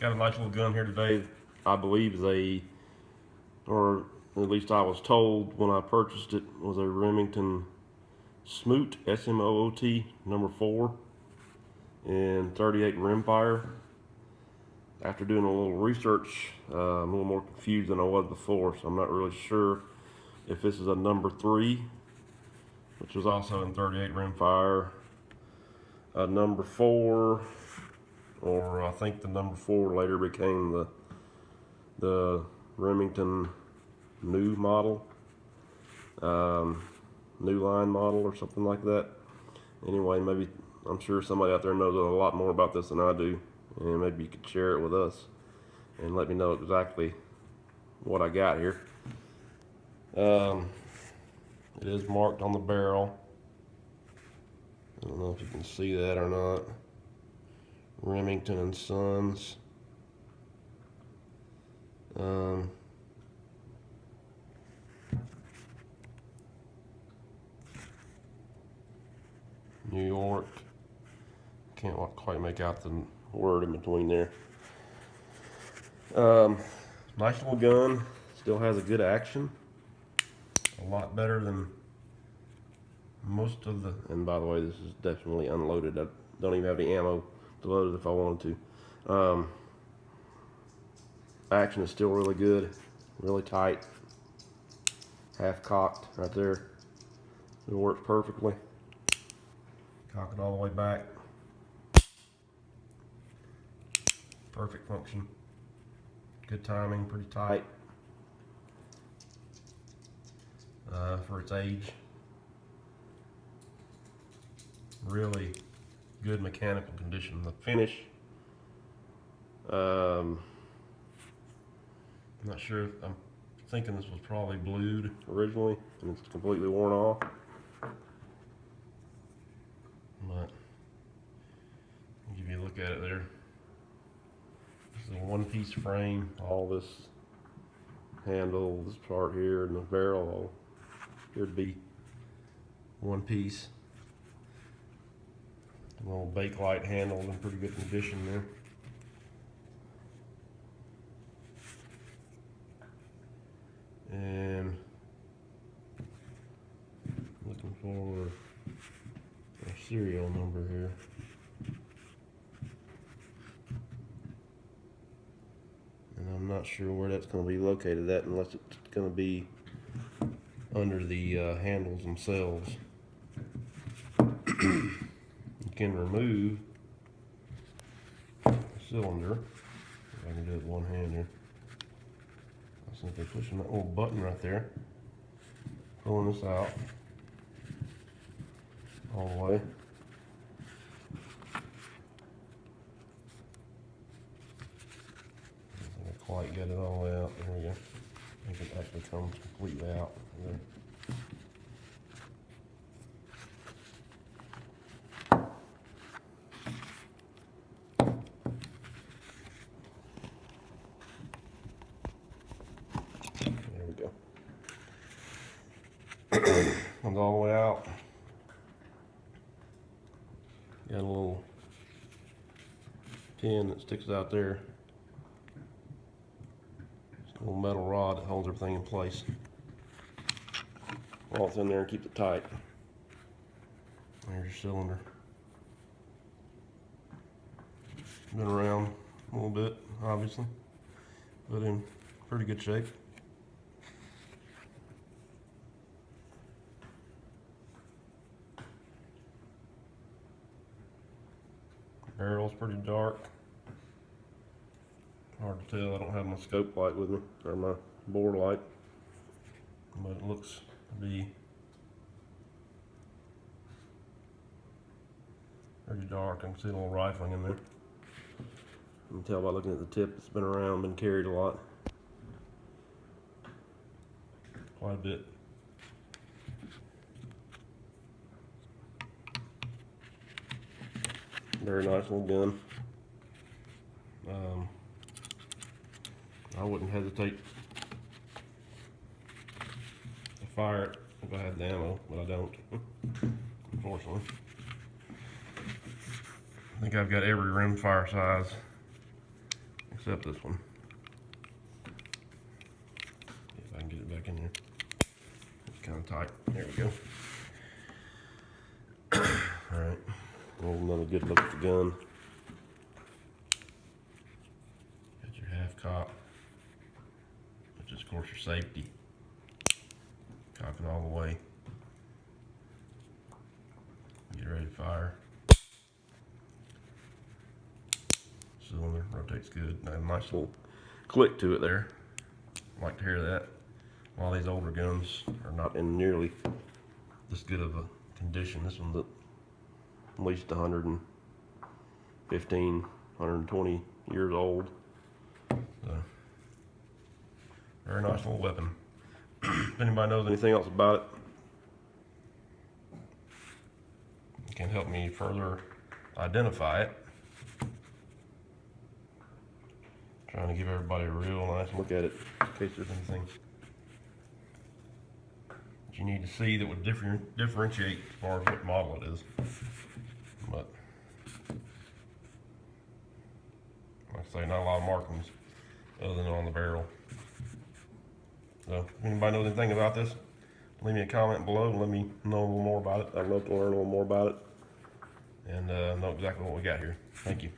Got a nice little gun here today. I believe or at least I was told when I purchased it, was a Remington Smoot, S-M-O-O-T, number 4, and 38 rimfire. After doing a little research, I'm a little more confused than I was before, so I'm not really sure if this is a number 3, which was also in 38 rimfire, a number 4, or I think the number 4 later became the Remington New model, new line model or something like that. Anyway, maybe I'm sure somebody out there knows a lot more about this than I do, and maybe you could share it with us and let me know exactly what I got here. It is marked on the barrel. I don't know if you can see that or not. Remington and Sons. New York. Can't quite make out the word in between there. Nice little gun. Still has a good action. A lot better than most of the. And by the way, this is definitely unloaded. I don't even have the ammo to load it if I wanted to. Action is still really good. Really tight. Half cocked right there. It works perfectly. Cock it all the way back. Perfect function. Good timing, pretty tight for its age. Really good mechanical condition. The finish, I'm not sure. I'm thinking this was probably blued originally, and it's completely worn off. But I'll give you a look at it there. This is a one-piece frame. All this handle, this part here, and the barrel all here to be one piece. A little Bakelite handle in pretty good condition there. And looking for a serial number here. And I'm not sure where that's going to be located at, unless it's going to be under the handles themselves. You can remove the cylinder. If I can do it with one hand here. I'm simply pushing that little button right there, pulling this out all the way. I don't quite get it all the way out. There we go. I think it actually comes completely out. There. There we go. Comes all the way out. Got a little pin that sticks out there. It's a little metal rod that holds everything in place while it's in there and keeps it tight. There's your cylinder. Been around a little bit, obviously, but in pretty good shape. Barrel's pretty dark. Hard to tell. I don't have my scope light with me, or my bore light, but it looks to be pretty dark. I can see a little rifling in there. You can tell by looking at the tip, it's been around, been carried a lot. Quite a bit. Very nice little gun. I wouldn't hesitate to fire it if I had the ammo, but I don't, unfortunately. I think I've got every rimfire size except this one. See if I can get it back in here. It's kind of tight. There we go. Alright, here's another good look at the gun. Got your half cock, which is of course your safety. Cocking all the way. Get ready to fire. Cylinder rotates good. Now, nice little click to it there. I like to hear that. A lot of these older guns are not in nearly this good of a condition. This one's at least 115, 120 years old. So, very nice little weapon. If anybody knows anything else about it, you can help me further identify it. Trying to give everybody a real nice look at it in case there's anything that you need to see that would differentiate as far as what model it is. But like I say, not a lot of markings other than on the barrel. So if anybody knows anything about this, leave me a comment below and let me know a little more about it. I'd love to learn a little more about it and know exactly what we got here. Thank you.